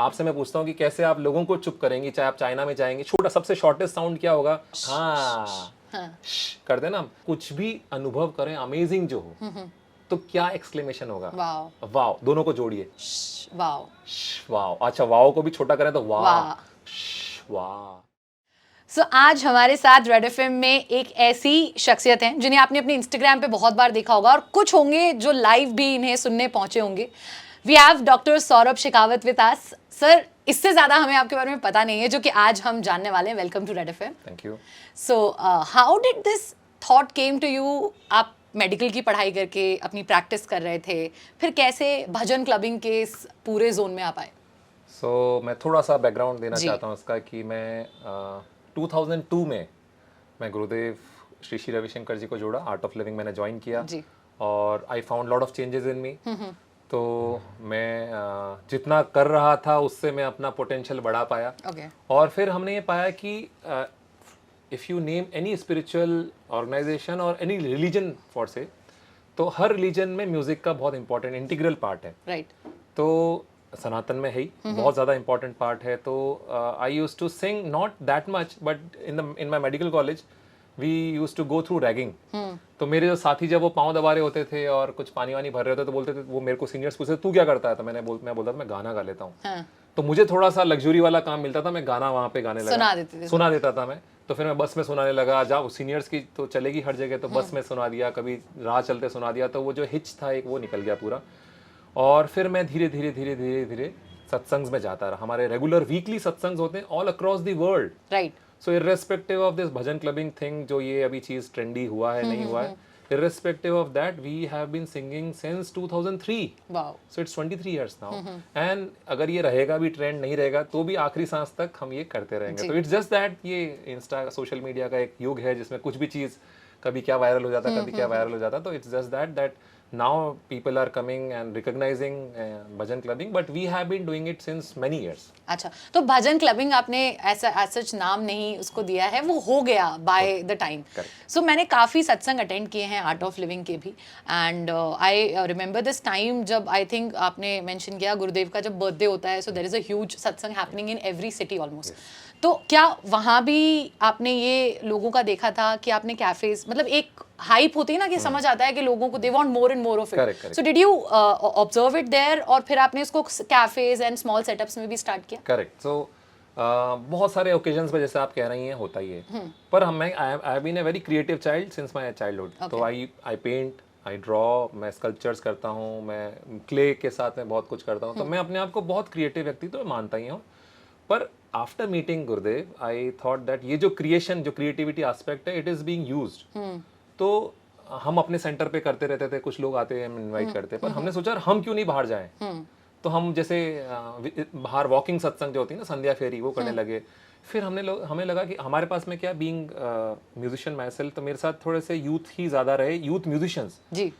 आपसे मैं पूछता हूँ कि कैसे आप लोगों को चुप करेंगी, चाहे आप चाइना में जाएंगे, छोटा सबसे शॉर्टेस्ट साउंड क्या होगा? हाँ, कर देना। कुछ भी अनुभव करें अमेजिंग जो हो, तो क्या एक्सक्लेमेशन होगा? वाओ। वाओ, दोनों को जोड़िए। वाओ। वाओ। अच्छा, वाओ को भी छोटा करें तो वाह। वाह। वाह। सो आज हमारे साथ रेड एफएम में एक ऐसी शख्सियत हैं जिन्हें आपने अपने इंस्टाग्राम पे बहुत बार देखा होगा और कुछ होंगे जो लाइव भी इन्हें सुनने पहुंचे होंगे। We have doctor Saurabh Shekhawat with us. Sir, इससे ज़्यादा हमें आपके बारे में पता नहीं है जो कि आज हम जानने वाले हैं। Welcome to red FM. Thank you. So how did this thought came to you? आप मेडिकल की पढ़ाई करके अपनी प्रैक्टिस कर रहे थे, फिर कैसे भजन क्लबिंग के इस पूरे जोन में आप आए? मैं थोड़ा सा बैकग्राउंड देना जी। चाहता हूँ इसका कि मैं 2002 में मैं गुरुदेव श्री श्री रविशंकर जी को जोड़ा, आर्ट ऑफ लिविंग मैंने ज्वाइन किया जी। और I found lot of changes in me. तो मैं जितना कर रहा था उससे मैं अपना पोटेंशियल बढ़ा पाया। ओके। और फिर हमने ये पाया कि if you name any spiritual organisation और एनी रिलीजन फॉर से, तो हर रिलीजन में म्यूज़िक का बहुत इंपॉर्टेंट इंटीग्रल पार्ट है। राइट। तो सनातन में है ही बहुत ज़्यादा इंपॉर्टेंट पार्ट है। तो I use to sing not that much, but in my medical college we use to go through ragging. तो मेरे जो साथी जब वो पाँव दबा रहे होते थे और कुछ पानी वानी भर रहे होते तो बोलते थे, वो मेरे को सीनियर्स पूछते तू क्या करता है? तो मैं बोलता था मैं गाना गा लेता हूँ। हाँ। तो मुझे थोड़ा सा लग्जरी वाला काम मिलता था, मैं गाना वहाँ पे गाने लगा, सुना देता था मैं। तो फिर मैं बस में सुनाने लगा, जब सीनियर्स की तो चलेगी हर जगह, तो बस में सुना दिया, कभी राह चलते सुना दिया। तो वो जो हिच था एक, वो निकल गया पूरा। और फिर मैं धीरे धीरे धीरे धीरे धीरे सत्संग्स में जाता रहा। हमारे रेगुलर वीकली सत्संग्स होते हैं all across the world. Right. So irrespective of this bhajan clubbing thing, जो ये अभी चीज़ ट्रेंडी हुआ है नहीं हुआ है, irrespective of that, we have been singing since 2003. Wow. So it's 23 years now. And अगर ये रहेगा भी, ट्रेंड नहीं रहेगा तो भी आखिरी सांस तक हम ये करते रहेंगे। तो इट्स जस्ट दैट ये इंस्टा सोशल मीडिया का एक युग है जिसमें कुछ भी चीज़ कभी क्या वायरल हो जाता, कभी क्या वायरल हो जाता। तो it's just that now people are coming and recognizing bhajan clubbing, but we have been doing it since many years. अच्छा, तो भजन क्लबिंग आपने ऐसा सच नाम नहीं उसको दिया है, वो हो गया बाय द टाइम। सो मैंने काफ़ी सत्संग अटेंड किए हैं आर्ट ऑफ लिविंग के भी, and I remember this time जब आई थिंक आपने मेंशन किया गुरुदेव का जब बर्थडे होता है, so there is a huge satsang happening in every city almost. तो क्या वहाँ भी आपने ये लोगों का देखा था कि आपने कैफेज, मतलब एक हाइप होती है ना कि समझ आता है कि लोगों को they want more and more of it, so did you observe it there और फिर आपने इसको कैफेज एंड स्मॉल सेटअप्स में भी स्टार्ट किया? करेक्ट। सो बहुत सारे ओकेजन्स पे जैसे आप कह रही हैं होता ही है, पर I have been a very creative child since my childhood. तो आई पेंट, आई ड्रॉ, मैं स्कल्पचर्स करता हूँ, मैं क्ले के साथ में बहुत कुछ करता हूँ। तो मैं अपने आप को बहुत क्रिएटिव व्यक्ति तो मानता ही हूँ। पर after meeting Gurudev I thought that ये जो क्रिएशन, जो क्रिएटिविटी एस्पेक्ट है, इट इज़ बीइंग यूज्ड। तो हम अपने सेंटर पे करते रहते थे, कुछ लोग आते हैं, हम इनवाइट करते हैं, पर हमने सोचा हम क्यों नहीं बाहर जाएं। तो हम जैसे बाहर वॉकिंग सत्संग जो होती है ना, संध्या फेरी, वो करने लगे। फिर हमें लगा कि हमारे पास में क्या, बीइंग म्यूजिशियन माई सेल्फ, तो मेरे साथ थोड़े से यूथ ही ज़्यादा रहे, यूथ म्यूजिशियंस।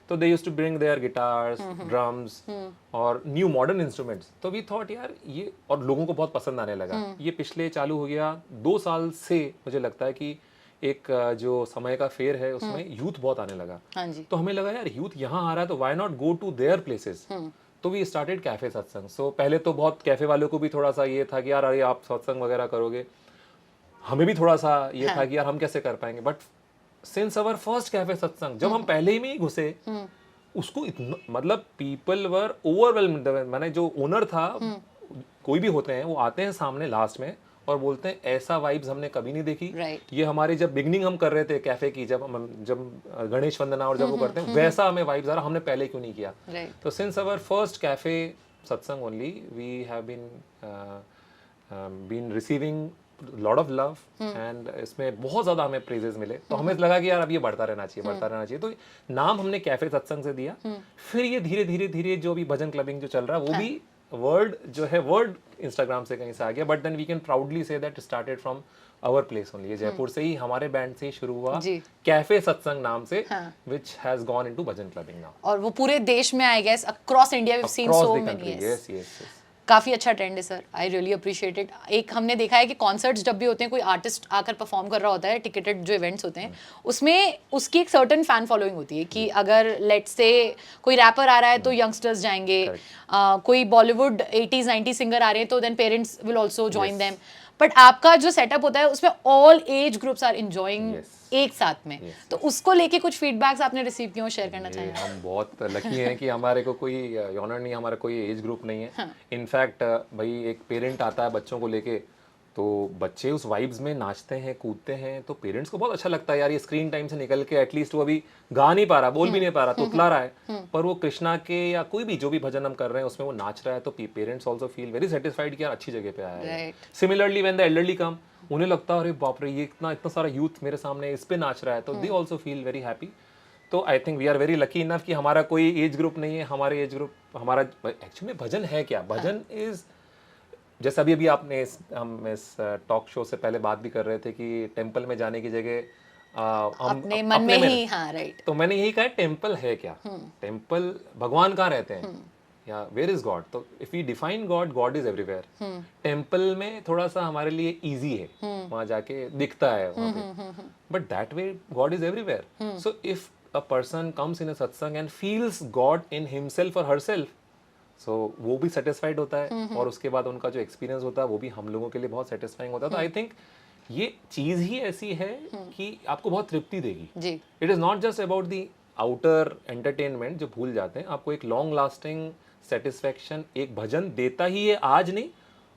तो they used to bring their guitars, drums और न्यू मॉडर्न इंस्ट्रूमेंट्स। तो वी थॉट यार ये, और लोगों को बहुत पसंद आने लगा। ये पिछले चालू हो गया 2 साल से, मुझे लगता है कि एक जो समय का फेर है उसमें यूथ बहुत आने लगा। हाँ जी। तो हमें लगा यार यूथ यहाँ आ रहा है तो why not go to their places. तो we started cafe Satsang. So पहले तो बहुत कैफे वालों को भी थोड़ा सा ये था कि यार अरे आप सत्संग वगैरह करोगे, हमें भी थोड़ा सा ये था कि यार हम कैसे कर पाएंगे। But since our first Cafe सत्संग, जब हम पहले ही में ही घुसे, उसको इतना, मतलब पीपल वर ओवरवेल्म्ड। मैंने जो ओनर था, कोई भी होते हैं, वो आते हैं सामने लास्ट में और बोलते हैं ऐसा वाइब्स हमने कभी नहीं देखी। ये हमारी जब बिगनिंग हम कर रहे थे कैफे की, जब गणेश वंदना और जब वो करते हैं, वैसा हमें वाइब्स आ रहा, हमने पहले क्यों नहीं किया। तो since our first Cafe Satsang only we have been receiving lot of love and इसमें बहुत ज़्यादा हमें प्रेजेस मिले। तो हमें लगा कि यार अब ये बढ़ता रहना चाहिए। तो नाम हमने कैफे सत्संग से दिया। फिर ये धीरे धीरे धीरे जो भी भजन क्लबिंग जो चल रहा है, वो भी वर्ड जो है, वर्ड इंस्टाग्राम से कहीं से आ गया। But then we can proudly say that started from our place only. Jaipur से ही, हमारे बैंड से ही शुरू हुआ कैफे सत्संग नाम से, which has gone into bhajan clubbing now. और वो पूरे देश में I guess across India we have seen so many. Yes. काफ़ी अच्छा ट्रेंड है sir, I really appreciate it. एक हमने देखा है कि कॉन्सर्ट्स जब भी होते हैं, कोई आर्टिस्ट आकर परफॉर्म कर रहा होता है, टिकटेड जो इवेंट्स होते हैं उसमें उसकी एक सर्टन फैन फॉलोइंग होती है कि अगर लेट्स से कोई रैपर आ रहा है तो यंगस्टर्स जाएंगे, कोई बॉलीवुड 80s 90s सिंगर आ रहे हैं तो then parents will also join them. But आपका जो सेटअप होता है उसमें all age groups are enjoying एक साथ में, तो उसको लेके कुछ फीडबैक्स आपने रिसीव किए हो, शेयर करना चाहेंगे? हम बहुत लकी हैं कि हमारे को कोई ऑनर नहीं, हमारा कोई एज ग्रुप नहीं है। इनफैक्ट भाई एक पेरेंट आता है बच्चों को लेके, तो बच्चे उस वाइब्स में नाचते हैं कूदते हैं, तो पेरेंट्स को बहुत अच्छा लगता है यार, ये स्क्रीन टाइम से निकल के एटलीस्ट वो अभी गा नहीं पा रहा, बोल भी नहीं पा रहा, तुतला रहा है, पर वो कृष्णा के या कोई भी जो भी भजन हम कर रहे हैं उसमें वो नाच रहा है, तो parents also feel very satisfied कि यार अच्छी जगह पे आया है। सिमिलरली व्हेन द एल्डरली कम, उन्हें लगता है अरे बाप रे, ये इतना सारा यूथ मेरे सामने इस पे नाच रहा है, तो they also feel very happy. तो I think we are very lucky enough कि हमारा कोई एज ग्रुप नहीं है। हमारे एज ग्रुप, हमारा एक्चुअली भजन है क्या, भजन इज जैसे अभी आपने हम इस टॉक शो से पहले बात भी कर रहे थे कि टेंपल में जाने की जगह हम अपने मन में ही, हाँ राइट, तो मैंने यही कहा टेंपल है क्या, टेंपल भगवान कहाँ रहते हैं या वेयर इज गॉड, तो if we define God, God is everywhere. Temple में थोड़ा सा हमारे लिए इजी है, वहां जाके दिखता है वहां पे, but that way God is everywhere. So if a person comes in a satsang and feels God in himself और हरसेल्फ, सो वो भी सेटिस्फाइड होता है, और उसके बाद उनका जो एक्सपीरियंस होता है वो भी हम लोगों के लिए बहुत सेटिस्फाइंग होता है। तो आई थिंक ये चीज ही ऐसी है कि आपको बहुत तृप्ति देगी। It is not just about the outer entertainment जो भूल जाते हैं, आपको एक लॉन्ग लास्टिंग सेटिस्फेक्शन एक भजन देता ही है, आज नहीं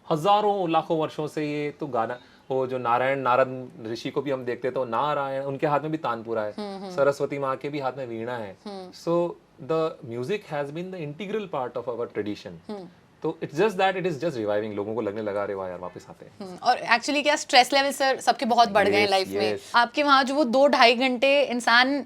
हजारों लाखों वर्षों से। ये तो गाना, वो जो नारायण नारद ऋषि को भी हम देखते तो नारायण, उनके हाथ में भी तानपुरा है, सरस्वती माँ के भी हाथ में वीणा है। So the music has been the integral part of our tradition. तो it's just that it is just reviving, लोगों को लगने लगा रे वाह यार वापस आते हैं। और एक्चुअली क्या स्ट्रेस लेवल सर सबके बहुत बढ़ गए हैं लाइफ में, आपके वहाँ जो वो 2-2.5 घंटे इंसान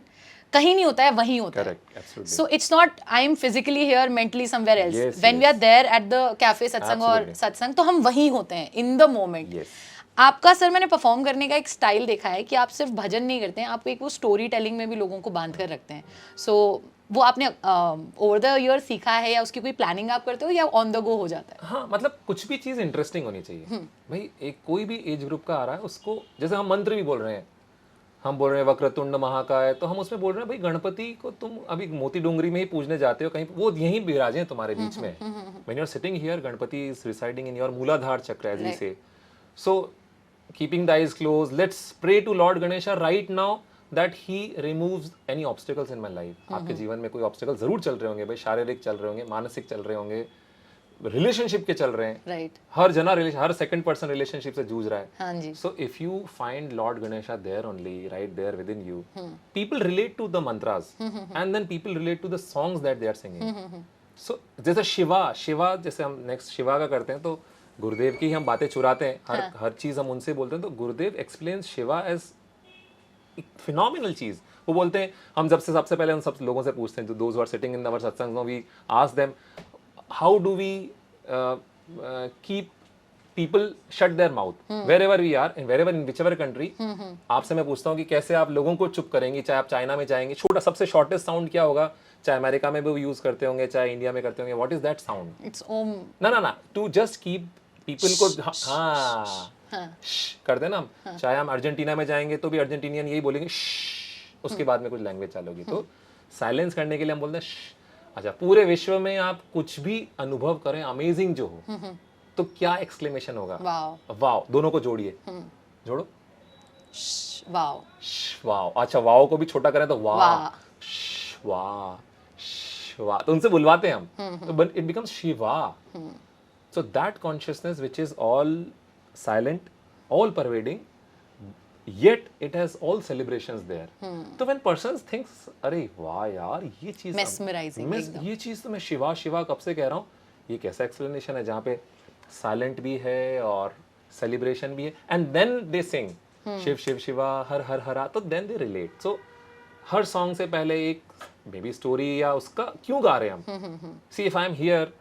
कहीं नहीं होता है, वहीं होता है। So it's not I am physically here, mentally somewhere else. When we are there at the Cafe Satsang और सत्संग, तो हम वहीं होते हैं इन द मोमेंट। आपका सर मैंने परफॉर्म करने का एक स्टाइल देखा है कि आप सिर्फ भजन नहीं करते हैं, आप एक वो स्टोरी टेलिंग में भी लोगों को बांध कर रखते हैं। सो वो आपने ओवर द ईयर सीखा है या उसकी कोई प्लानिंग आप करते हो या ऑन द गो हो जाता है? हाँ, मतलब कुछ भी चीज़ इंटरेस्टिंग होनी चाहिए भाई। एक कोई भी एज ग्रुप का आ रहा है, उसको जैसे हम मंत्र भी बोल रहे हैं, हम बोल रहे हैं वक्रतुंड महाकाय, तो हम उसमें बोल रहे हैं भाई गणपति को तुम अभी मोती डोंगरी में ही पूजने जाते हो, कहीं वो यहीं विराजे हैं तुम्हारे बीच में। When you are sitting here, Ganpati is residing in your Muladhara chakra as we से। सो keeping the eyes closed, let's pray to Lord Ganesha right now that he removes any obstacles in my life। आपके जीवन में कोई ऑब्स्टिकल जरूर चल रहे होंगे भाई, शारीरिक चल रहे होंगे, मानसिक चल रहे होंगे, रिलेशनशिप के चल रहे हैं, राइट, हर जना हर सेकंड पर्सन रिलेशनशिप से जूझ रहा है। हाँ जी। So if you find Lord Ganesha there only, right there within you, people relate to the mantras and then people relate to the songs that they are singing. So जैसे शिवा जैसे हम next Shiva का करते हैं, तो गुरुदेव की हम बातें चुराते हैं, हर चीज हम उनसे बोलते हैं, तो गुरुदेव एक्सप्लेन्स शिवा एज फिनोमिनल चीज। वो बोलते हैं, हम जब से सबसे पहले उन सब लोगों से पूछते हैं, those who are sitting in our satsang, we ask them how do we keep people shut their mouth wherever we are, wherever in whichever country. आपसे मैं पूछता हूँ कि कैसे आप लोगों को चुप करेंगे, चाहे आप चाइना में जाएंगे, छोटा सबसे शॉर्टेस्ट साउंड क्या होगा, चाहे अमेरिका में भी वो यूज करते होंगे, चाहे इंडिया में करते होंगे, what is that sound? It's Om. ना टू जस्ट कीप पीपल को, हाँ करते ना हम। चाहे हम अर्जेंटीना में जाएंगे तो भी अर्जेंटीनियन यही बोलेंगे, उसके बाद में कुछ लैंग्वेज चालू होगी, तो साइलेंस करने के लिए हम बोलते हैं। अच्छा, पूरे विश्व में आप कुछ भी अनुभव करें अमेजिंग जो हो, तो क्या एक्सक्लेमेशन होगा? वाओ। दोनों को जोड़िए, जोड़ो, वाओ वाओ। अच्छा, वाओ को भी छोटा करें तो वाह वाह वाह, तो उनसे बुलवाते हैं हम, तो it becomes Shiva. So that consciousness which is all silent, all pervading, yet it has all celebrations there. तो when persons thinks, अरे वाह यार ये चीज mesmerizing, ये चीज तो मैं शिवा शिवा कब से कह रहा हूँ, ये कैसा एक्सप्लेनेशन है जहाँ पे साइलेंट भी है और सेलिब्रेशन भी है, and then they sing Shiv Shiv Shiva Har Har Hara, तो देन दे रिलेट। सो हर सॉन्ग से पहले एक मे बी स्टोरी या उसका क्यों गा रहे हैं हम। See if I am here,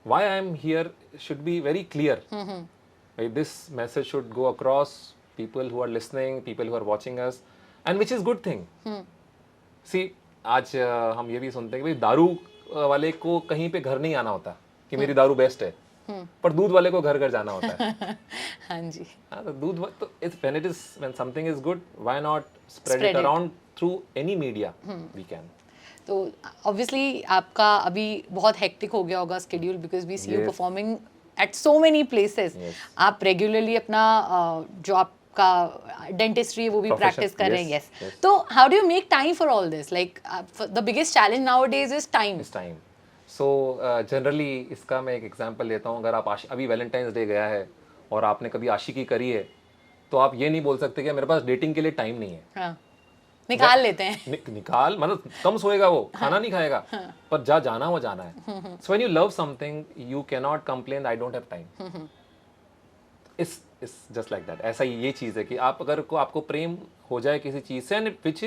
why I am here should be very clear. Right? This message should go across people who are listening, people who are watching us, and which is good thing. See, आज हम ये भी सुनते हैं कि भाई दारू वाले को कहीं पे घर नहीं आना होता कि मेरी दारू बेस्ट है, पर दूध वाले को घर घर जाना होता है। हाँ जी। हाँ, तो तो when something is good, why not spread it around through any media we can. तो ऑब्वियसली आपका अभी बहुत हेक्टिक हो गया होगा schedule, because we see you performing at so many places. आप रेगुलरली अपना जो आपका डेंटिस्ट्री है वो भी प्रैक्टिस कर रहे हैं। यस, तो how do you make time for all this? Like the biggest challenge nowadays is time. So generally इसका मैं एक एग्जांपल लेता हूँ। अगर आप अभी वैलेंटाइंस डे गया है और आपने कभी आशिकी करी है, तो आप ये नहीं बोल सकते कि मेरे पास डेटिंग के लिए टाइम नहीं है। हाँ, निकाल लेते हैं। निकाल मतलब कम सोएगा वो, खाना नहीं खाएगा, पर जाना वो जाना है। So when you love something you can not complain I don't have time. It's just like that. ऐसा ही ये चीज़ है कि आप अगर आपको प्रेम हो जाए किसी चीज़ से, and which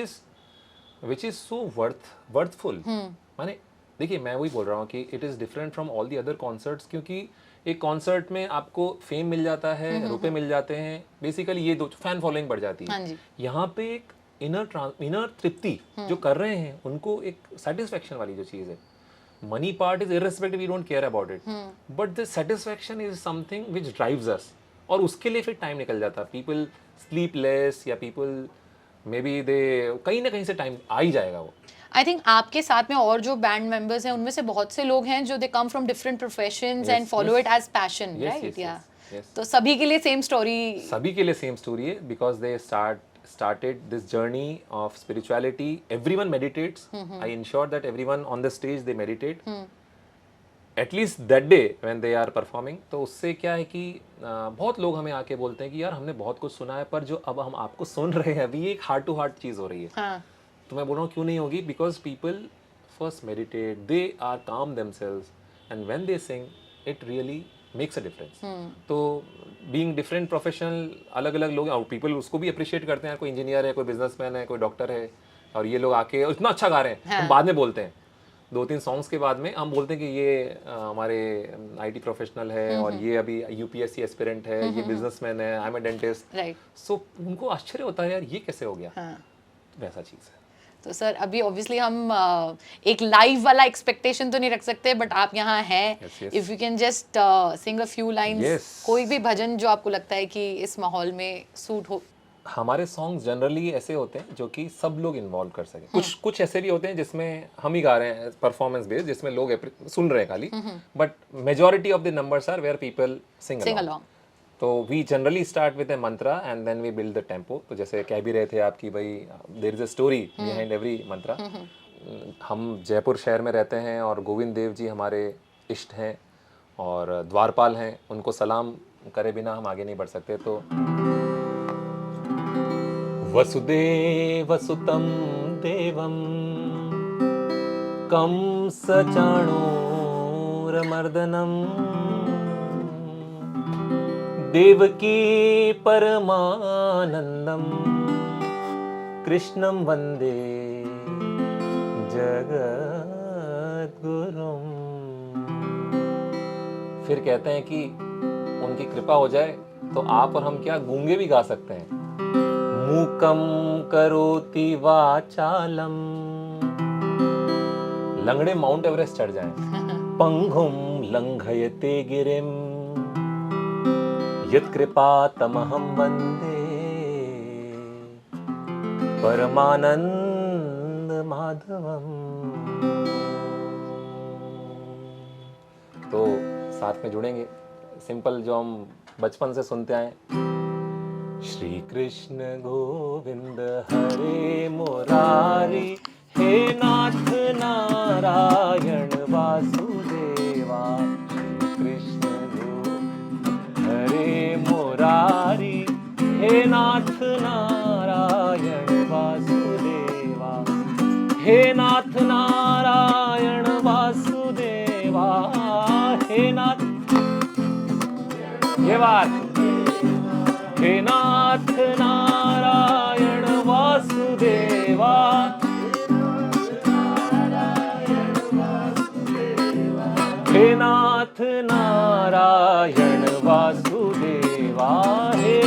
is so worthful. माने देखिए, मैं वही बोल रहा हूँ कि it is different from all the other concerts, क्योंकि एक कॉन्सर्ट में आपको फेम मिल जाता है, रुपए मिल जाते हैं, बेसिकली ये दो फैन फॉलोइंग बढ़ जाती है। यहाँ पे एक इनर तृप्ति जो कर रहे हैं उनको एक सेटिस्फेक्शन वाली जो चीज़ है। Money part is irrespective, we don't care about it, but the satisfaction is something which drives us, और उसके लिए फिर टाइम निकल जाता है। पीपल स्लीप लेस, या पीपल मे बी दे कहीं ना कहीं से टाइम आ ही जाएगा वो। आई थिंक आपके साथ में और जो बैंड मेंबर्स हैं उनमें से बहुत से लोग हैं जो they come from different professions and follow it as passion, right? या तो सभी के लिए सेम स्टोरी है, because they started this journey of spirituality. Everyone meditates. I ensure that everyone on the stage they meditate. At least that day when they are performing. तो उससे क्या है कि बहुत लोग हमें आके बोलते हैं कि यार हमने बहुत कुछ सुना है, पर जो अब हम आपको सुन रहे हैं अभी एक हार्ट टू हार्ट चीज़ हो रही है। हाँ. तो मैं बोल रहा हूँ क्यों नहीं होगी, because people first meditate, they are calm themselves, and when they sing it really makes a difference. तो बीइंग डिफरेंट प्रोफेशनल, अलग अलग लोग, और पीपल उसको भी अप्रिशिएट करते हैं। कोई इंजीनियर है, कोई बिजनेसमैन है, कोई डॉक्टर है, और ये लोग आके इतना अच्छा गा रहे हैं। हाँ. हम बाद में बोलते हैं 2-3 सॉन्ग्स के बाद में हम बोलते हैं कि ये हमारे आईटी प्रोफेशनल है, और ये अभी यूपीएससी एस्पिरेंट है, ये बिजनेसमैन है, आई एम अ डेंटिस्ट। सो उनको आश्चर्य होता है यार ये कैसे हो गया। हाँ. वैसा चीज़ है। तो सर अभी ऑब्वियसली हम एक लाइव वाला एक्सपेक्टेशन तो नहीं रख सकते, बट आप यहाँ हैं, if you can just sing a few lines, कोई भी भजन जो आपको लगता है कि इस माहौल में सूट हो। हमारे सॉन्ग्स जनरली ऐसे होते हैं जो कि सब लोग इन्वॉल्व कर सकें। कुछ ऐसे भी होते हैं जिसमें हम ही गा रहे हैं परफॉर्मेंस बेस्ड, जिसमें लोग सुन रहे हैं खाली, but majority of the numbers are where people sing along. तो we generally start with a mantra and then we build the tempo. तो जैसे कह भी रहे थे आपकी भाई there is a story behind every mantra. हम जयपुर शहर में रहते हैं और गोविंद देव जी हमारे इष्ट हैं और द्वारपाल हैं, उनको सलाम करे बिना हम आगे नहीं बढ़ सकते। तो वसुदेव सुतं देवं कंस चाणूरमर्दनम् देवकी परमानंदम कृष्णं वंदे जगद्गुरुम। फिर कहते हैं कि उनकी कृपा हो जाए तो आप और हम क्या गूंगे भी गा सकते हैं। मूकम करोति वाचालम, लंगड़े माउंट एवरेस्ट चढ़ जाएं। पंगुम लंघयते गिरिम यत्कृपा तमहं वंदे परमानंद माधवम। तो साथ में जुड़ेंगे, सिंपल जो हम बचपन से सुनते आए, श्री कृष्ण गोविंद हरे मुरारी, हे नाथ नारायण वासुदेवा। श्री कृष्ण हरे मुरारी, हे नाथ नारायण वासुदेवा, हे नाथ नारायण वासुदेवा, हे नाथ, ये बात, हे नाथ नारायण वासुदेवा, हे नाथ नारायण वासुदेवा। हे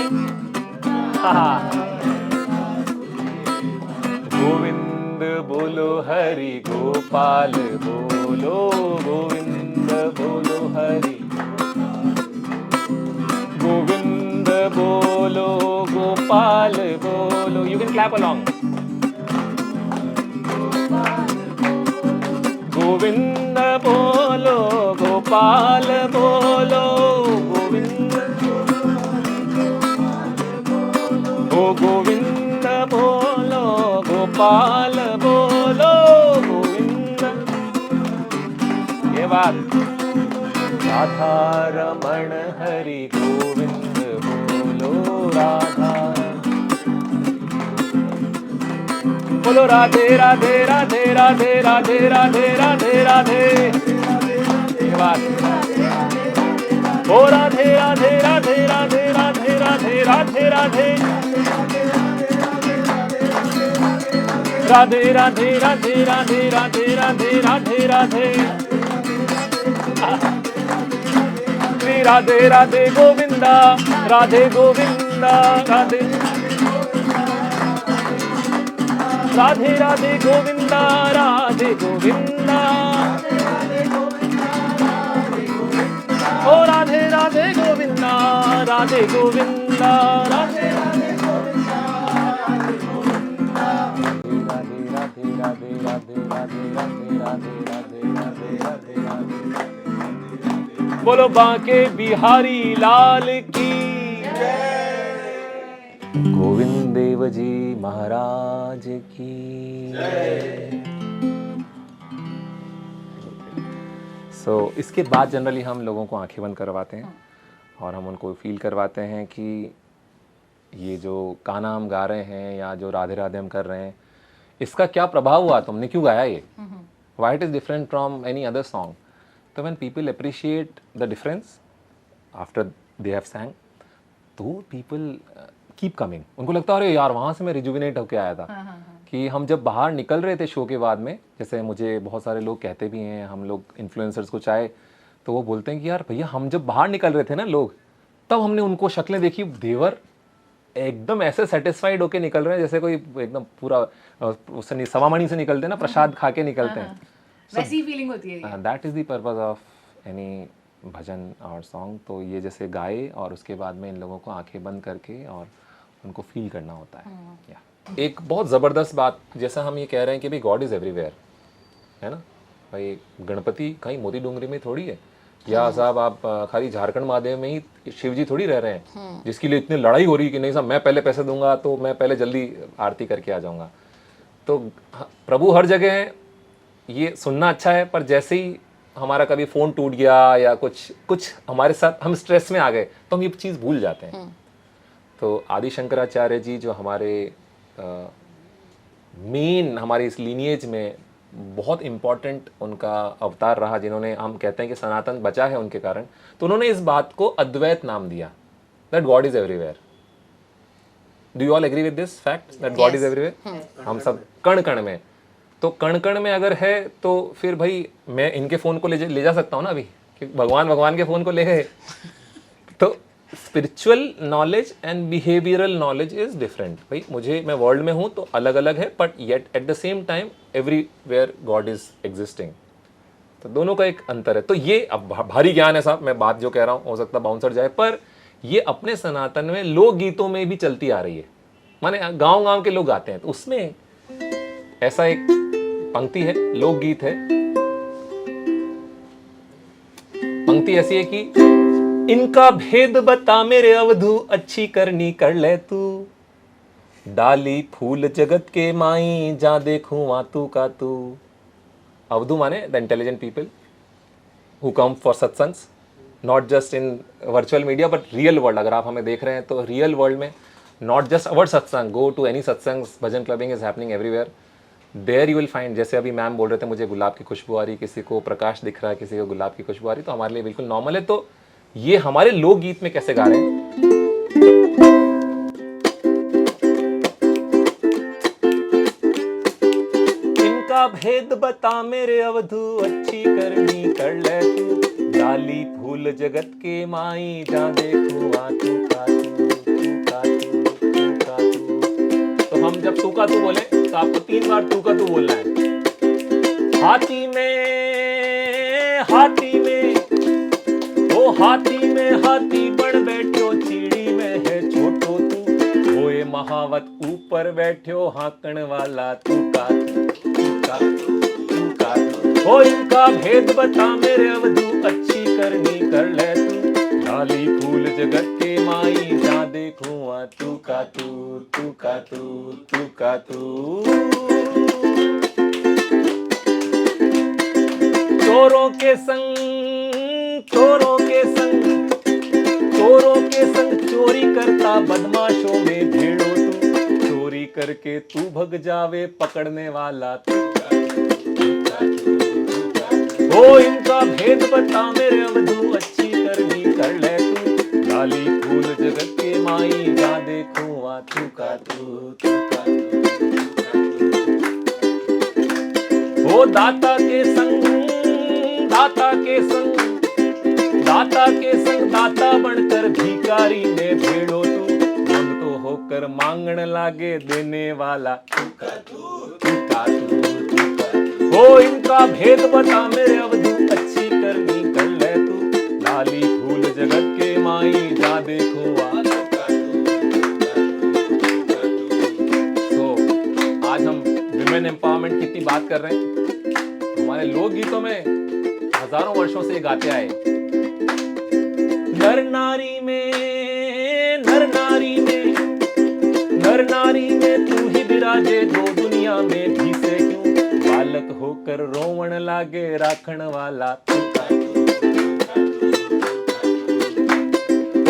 गोविंद बोलो हरि गोपाल बोलो, गोविंद बोलो हरि गोपाल बोलो, you can clap along. Govind बोलो गोपाल बोलो, गोविंद ओ गोविंद बोलो गोपाल बोलो, गोविंद। ये बात राधा रमण हरि गोविंद बोलो, राधा बोलो, राधे राधे राधे राधे राधे राधे राधे राधे। ये बात ओ राधे राधे राधे राधे राधे राधे राधे राधे राधे राधे राधे राधे राधे राधे राधे राधे। श्री राधे राधे गोविंदा, राधे गोविंदा, राधे राधे राधे गोविंदा, राधे गोविंदा, ओ राधे राधे गोविंदा, राधे गोविंदा, राधे राधे गोविंदा, राधे राधे राधे राधे राधे राधे राधे राधे राधे राधे। बोलो बांके बिहारी लाल की जय, गोविंद देव जी महाराज की जय। सो इसके बाद जनरली हम लोगों को आंखें बंद करवाते हैं और हम उनको फील करवाते हैं कि ये जो गाना हम गा रहे हैं या जो राधे राधे हम कर रहे हैं, इसका क्या प्रभाव हुआ, तुमने क्यों गाया ये, why it is different from any other song. तो when people appreciate the difference after they have sang, तो पीपल कीप कमिंग। उनको लगता है अरे यार वहाँ से मैं रिजुविनेट होके आया था। कि हम जब बाहर निकल रहे थे शो के बाद में, जैसे मुझे बहुत सारे लोग कहते भी हैं, हम लोग इन्फ्लुएंसर्स को चाहे तो वो बोलते हैं कि यार भैया हम जब बाहर निकल रहे थे ना लोग, तब हमने उनको शक्लें देखी, देवर एकदम ऐसे सेटिस्फाइड होके निकल रहे हैं जैसे कोई एकदम पूरा सवामणि से निकलते हैं ना, प्रसाद खा के निकलते हैं, वैसी फीलिंग होती है। That is the purpose of any bhajan और सॉन्ग। तो ये जैसे गाए और उसके बाद में इन लोगों को आंखें बंद करके और उनको फील करना होता है। या एक बहुत ज़बरदस्त बात, जैसा हम ये कह रहे हैं कि भाई गॉड इज़ एवरीवेयर, है ना भाई, गणपति कहीं मोती डूंगरी में थोड़ी है, या साहब आप खाली झारखंड महादेव में ही शिव जी थोड़ी रह रहे हैं जिसके लिए इतनी लड़ाई हो रही है कि नहीं साहब मैं पहले पैसे दूंगा तो मैं पहले जल्दी आरती करके आ जाऊंगा। तो प्रभु हर जगह है, ये सुनना अच्छा है, पर जैसे ही हमारा कभी फ़ोन टूट गया या कुछ हमारे साथ हम स्ट्रेस में आ गए तो हम ये चीज़ भूल जाते हैं। तो आदि शंकराचार्य जी जो हमारे मेन हमारे इस लीनिएज में बहुत इम्पॉर्टेंट उनका अवतार रहा, जिन्होंने हम कहते हैं कि सनातन बचा है उनके कारण, तो उन्होंने इस बात को अद्वैत नाम दिया, that God is everywhere. Do you all agree with this fact that God is everywhere? हम सब कण कण में, तो कण कण में अगर है तो फिर भाई मैं इनके फ़ोन को ले जा सकता हूँ ना अभी, कि भगवान के फ़ोन को ले गए। तो spiritual knowledge and behavioural knowledge is different. भाई मैं वर्ल्ड में हूँ तो अलग अलग है, but yet at the same time everywhere God is existing. तो दोनों का एक अंतर है। तो ये अब भारी ज्ञान है साहब, मैं बात जो कह रहा हूँ हो सकता बाउंसर जाए, पर ये अपने सनातन में लोकगीतों में भी चलती आ रही है, माने गांव के लोग गाते हैं, तो उसमें ऐसा एक पंक्ति है, लोकगीत है, पंक्ति ऐसी है कि इनका भेद बता मेरे अवधू, अच्छी करनी कर ले तू, डाली फूल जगत के माई, जा देखूं वहां तू का तू। अवधू माने the intelligent people who come for satsangs, not just in virtual media but real world. अगर आप हमें देख रहे हैं तो रियल वर्ल्ड में, not just our satsang, go to any satsangs, bhajan clubbing is happening everywhere, there you will find. जैसे अभी मैम बोल रहे थे मुझे गुलाब की खुशबू आ रही, किसी को प्रकाश दिख रहा है, किसी को गुलाब की खुशबू आ रही, तो हमारे लिए बिल्कुल नॉर्मल है। तो ये हमारे लोकगीत में कैसे गा रहे हैं, इनका भेद बता मेरे अवधू, अच्छी करनी कर ले तू, डाली फूल जगत के माई, जा देखूं आ तू का तू, तू का तू, तू का तू। तो हम जब तू का तू बोले तो आपको 3 बार तू का तू बोलना है। हाथी में हाथी बड़ बैठो, चिड़ी में है छोटो तू, होए महावत ऊपर बैठो हाकण वाला तू का ओ इनका भेद बता मेरे अवधू अच्छी करनी कर ले तू लाली फूल जगत के माई जा देखूं आ तू का तू चोरों के संग चोरी करता बदमाशों में भेड़ो तू चोरी करके तू भग जावे पकड़ने वाला तू ओ इनका भेद बता मेरे अवधू अच्छी करनी कर ले तू लाली फूल जगत के माई जा देखूं आ तू का ओ दाता के संग दाता बनकर भिखारी में भेड़ो तू मन तो होकर मांगण लागे देने वाला ओ इनका भेद बता मेरे अवधू अच्छी करनी कर ले तू लाली फूल जगत के माई जा देखो आज हम विमेन एम्पावरमेंट की इतनी बात कर रहे हैं, हमारे लोकगीतों में हजारों वर्षों से गाते आए नर नारी में तू ही विराजे दो दुनिया में भी से क्यों बालक होकर रोवण लागे राखण वाला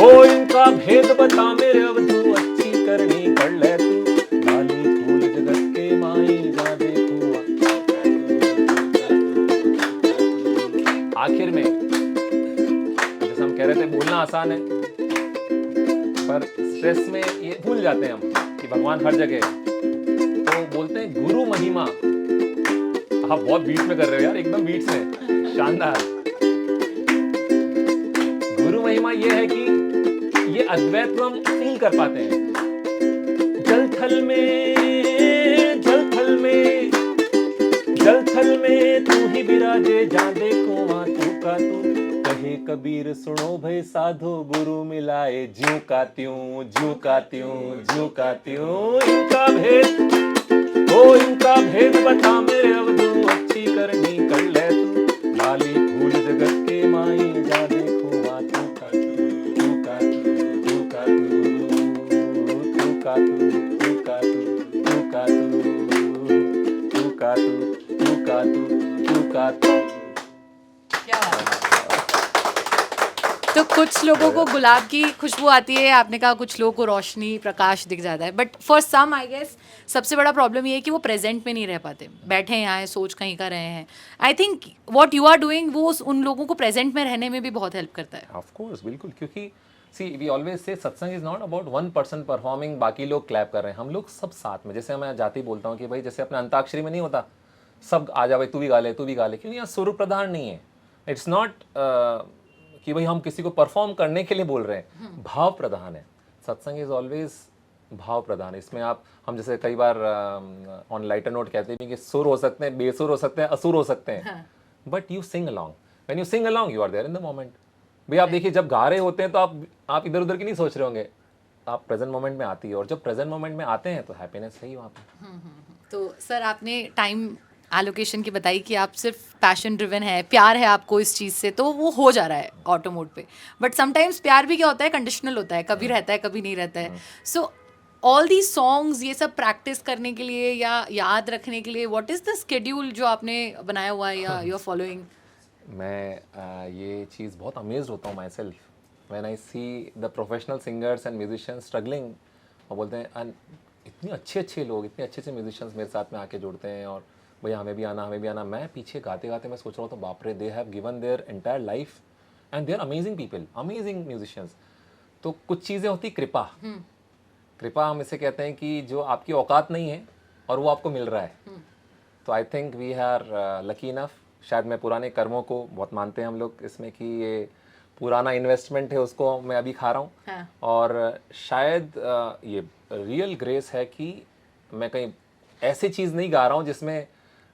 ओ इनका भेद बता मेरे अवधू अच्छी करनी कर ले तू लाली फूल जगत के माई जा देखूं आखिर में जैसे हम कह रहे थे बोलना आसान है पर स्ट्रेस में ये भूल जाते हैं हम कि भगवान हर जगह है। तो बोलते हैं गुरु महिमा। आप बहुत बीच में कर रहे हो यार, एकदम बीच में, शानदार। गुरु महिमा ये है कि ये अद्वैत को हम फील कर पाते हैं। जल थल में तू ही विराजे जा देखो वहां तू का तू कहे कबीर सुनो भय साधो गुरु मिलाए ज्यों का त्यों इनका भेद बता मेरे अवधू अच्छी करनी कर ले तू लाली फूल जगत के माई जा देखो आ तू का तू। तो कुछ लोगों को गुलाब की खुशबू आती है, आपने कहा कुछ लोगों को रोशनी प्रकाश दिख जाता है, but for some I guess सबसे बड़ा प्रॉब्लम ये है कि वो प्रेजेंट में नहीं रह पाते, बैठे यहाँ हैं, सोच कहीं का रहे हैं। I think what you are doing वो उन लोगों को प्रेजेंट में रहने में भी बहुत हेल्प करता है। ऑफ कोर्स, बिल्कुल, क्योंकि सी वी ऑलवेज से सत्संग is not about one person performing, बाकी लोग क्लैप कर रहे हैं, हम लोग सब साथ में। जैसे मैं जाते ही बोलता हूँ कि भाई जैसे अपने अंताक्षरी में नहीं होता सब आ जा भाई तू भी गा ले, क्योंकि यहाँ सुर प्रधान नहीं है। इट्स नॉट कि भाई हम किसी को परफॉर्म करने के लिए बोल रहे हैं, भाव प्रधान है। सत्संग इज ऑलवेज भाव प्रधान। इसमें हम जैसे कई बार ऑन लाइटर नोट कहते हैं कि सुर हो सकते हैं, बेसुर हो सकते हैं, असुर हो सकते हैं, but you sing along. When you sing along you are there in the moment. भाई आप देखिए जब गा रहे होते हैं तो आप इधर उधर की नहीं सोच रहे होंगे, आप प्रेजेंट मोमेंट में आती है, और जब प्रेजेंट मोमेंट में आते हैं तो हैप्पीनेस है ही वहाँ पे। तो सर आपने टाइम एलोकेशन की बताई कि आप सिर्फ पैशन ड्रिवन है, प्यार है आपको इस चीज़ से, तो वो हो जा रहा है ऑटो मोड पे। बट समटाइम्स प्यार भी क्या होता है, कंडीशनल होता है, कभी रहता है कभी नहीं रहता है। सो ऑल दी सॉन्ग्स ये सब प्रैक्टिस करने के लिए या याद रखने के लिए व्हाट इज़ द शेड्यूल जो आपने बनाया हुआ है या यू आर फॉलोइंग? मैं ये चीज़ बहुत अमेज्ड होता हूँ my self when I see the professional singers and musicians struggling. और बोलते हैं इतने अच्छे लोग, इतने अच्छे म्यूजिशियंस मेरे साथ में आके जुड़ते हैं और भैया हमें भी आना। मैं पीछे गाते गाते मैं सोच रहा हूँ तो बाप रे, they have given their entire life and they are amazing people, amazing musicians. तो कुछ चीज़ें होती कृपा हम इसे कहते हैं कि जो आपकी औकात नहीं है और वो आपको मिल रहा है। तो I think we are lucky enough. शायद मैं पुराने कर्मों को बहुत मानते हैं हम लोग इसमें कि ये पुराना इन्वेस्टमेंट है उसको मैं अभी खा रहा हूँ। हाँ। और शायद ये रियल ग्रेस है कि मैं कहीं ऐसी चीज़ नहीं गा रहा हूँ जिसमें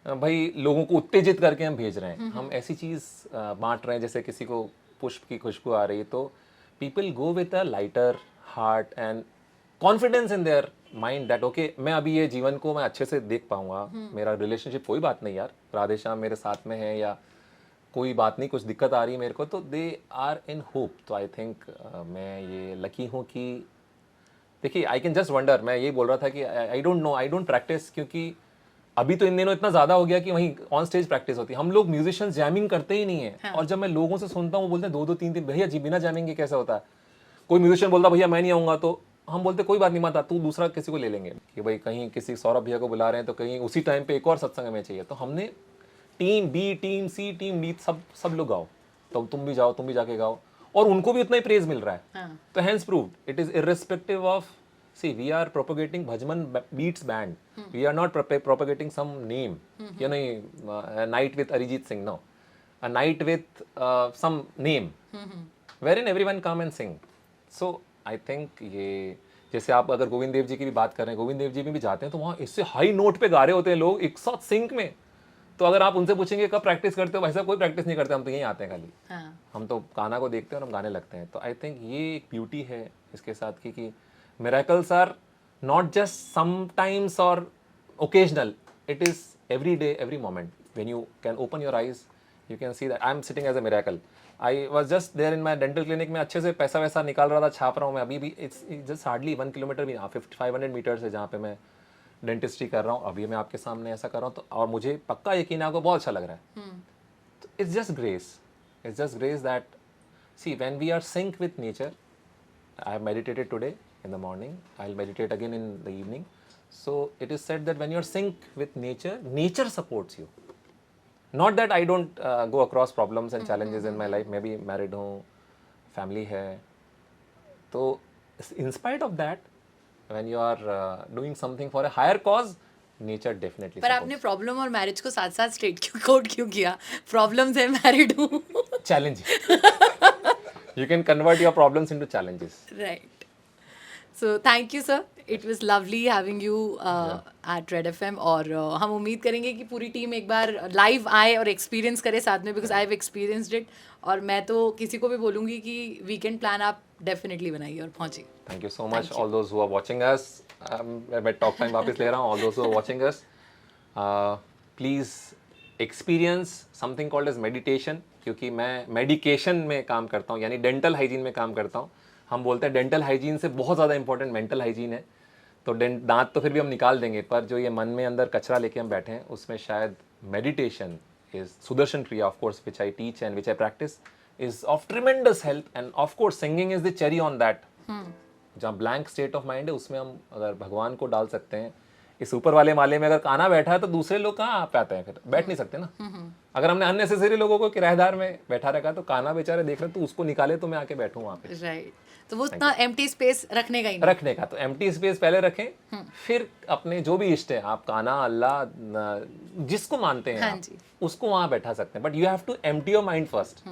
भाई लोगों को उत्तेजित करके हम भेज रहे हैं। हम ऐसी चीज़ बांट रहे हैं जैसे किसी को पुष्प की खुशबू आ रही है तो people go with a lighter heart and confidence in their mind that okay मैं अभी ये जीवन को मैं अच्छे से देख पाऊंगा, मेरा रिलेशनशिप कोई बात नहीं यार, राधेश्याम मेरे साथ में है या कोई बात नहीं, कुछ दिक्कत आ रही है मेरे को, तो दे आर इन होप। तो आई थिंक मैं ये लकी हूँ कि देखिए आई कैन जस्ट वंडर, मैं ये बोल रहा था कि I don't know, I don't practice, क्योंकि अभी तो इन दिनों इतना ज़्यादा हो गया कि वहीं ऑन स्टेज प्रैक्टिस होती है। हम लोग म्यूजिशियंस जैमिंग करते ही नहीं है। हाँ। और जब मैं लोगों से सुनता हूँ वो बोलते हैं 2-2 3-3, भैया जी बिना जैमिंग के कैसे होता है। कोई म्यूजिशियन बोलता भैया मैं नहीं आऊँगा, तो हम बोलते कोई बात नहीं माता, तू दूसरा किसी को ले लेंगे कि भाई कहीं किसी सौरभ भैया को बुला रहे हैं तो कहीं उसी टाइम पे एक और सत्संग हमें चाहिए। तो हमने टीम बी, टीम सी, टीम डी सब लोग गाओ, तो तुम भी जाओ, तुम भी जाके गाओ, और उनको भी उतना ही प्रेज मिल रहा है। हाँ। तो hence proved it is irrespective of, see we are propagating bhajman beats band, we are not propagating some name, you know, a night with Arijit Singh, no, a night with some name wherein everyone come and sing. So I think ये जैसे आप अगर गोविंद देव जी की भी बात कर रहे हैं, गोविंद देव जी में भी जाते हैं तो वहाँ इससे हाई नोट पे गा रहे होते हैं लोग एक साथ सिंक में। तो अगर आप उनसे पूछेंगे कब प्रैक्टिस करते हो, वैसा कोई प्रैक्टिस नहीं करते, हम तो यहीं आते हैं खाली। हाँ। हम तो गाना को देखते हैं और हम गाने लगते हैं। तो आई थिंक ये एक ब्यूटी है इसके साथ कि miracles are not just sometimes or occasional, it is every day, every moment. When you can open your eyes, you can see that I'm sitting as a miracle. I was just there in my dental clinic में अच्छे से पैसा वैसा निकाल रहा था, छाप रहा हूँ मैं अभी भी। it's just hardly 1 किलोमीटर भी, 500 मीटर्स है जहाँ पे मैं डेंटिस्ट्री कर रहा हूँ। अभी मैं आपके सामने ऐसा कर रहा हूँ तो, और मुझे पक्का यकीन है आपको बहुत अच्छा लग रहा है। तो it's just grace, it's just grace that see when we are sync with nature. I have meditated today in the morning, I'll meditate again in the evening. So it is said that when you're sync with nature, nature supports you. Not that I don't go across problems and challenges in my life, maybe married हूँ, family है, तो in spite of that, when you are doing something for a higher cause, nature definitely पर आपने problem और marriage को साथ साथ straight क्यों कोड क्यों किया? प्रॉब्लम्स है, मैरिड हूँ। Challenge You can convert your problems into challenges. Right. So thank you, sir. It was lovely having you at Red FM. और हम उम्मीद करेंगे कि पूरी टीम एक बार लाइव आए और एक्सपीरियंस करे साथ में, because I have experienced it. और मैं तो किसी को भी बोलूँगी कि वीकेंड प्लान आप डेफिनेटली बनाइए और पहुँचिए। Thank you so much, all those who are watching us. मैं टॉक टाइम वापस ले रहा हूँ। All those who are watching us, please experience something called as meditation. क्योंकि मैं मेडिकेशन में काम करता हूँ, यानी डेंटल हाइजीन में काम करता हूँ। हम बोलते हैं डेंटल हाइजीन से बहुत ज़्यादा इंपॉर्टेंट मेंटल हाइजीन है। तो दांत तो फिर भी हम निकाल देंगे, पर जो ये मन में अंदर कचरा लेके हम बैठे हैं, उसमें शायद मेडिटेशन इज सुदर्शन क्रिया, of course, which I teach and which I practice, is of tremendous help. End of course singing is the cherry on that. जहाँ ब्लैंक स्टेट ऑफ माइंड है, उसमें हम अगर भगवान को डाल सकते हैं। इस ऊपर वाले माले में अगर काना बैठा है तो दूसरे लोग कहाँ पे आते हैं, फिर बैठ नहीं सकते ना। अगर हमने अननेसेसरी लोगों को किराएदार में बैठा रखा तो काना बेचारे देख रहे, तो उसको निकाले तो मैं आके बैठूं वहाँ पे। राइट। तो वो उतना एम्प्टी स्पेस रखने का ही नहीं। रखने का तो एम्प्टी स्पेस पहले रखें, फिर अपने जो भी इष्ट है, आप काना, अल्लाह, जिसको मानते हैं, हाँ, उसको वहाँ बैठा सकते हैं। But you have to empty your mind first.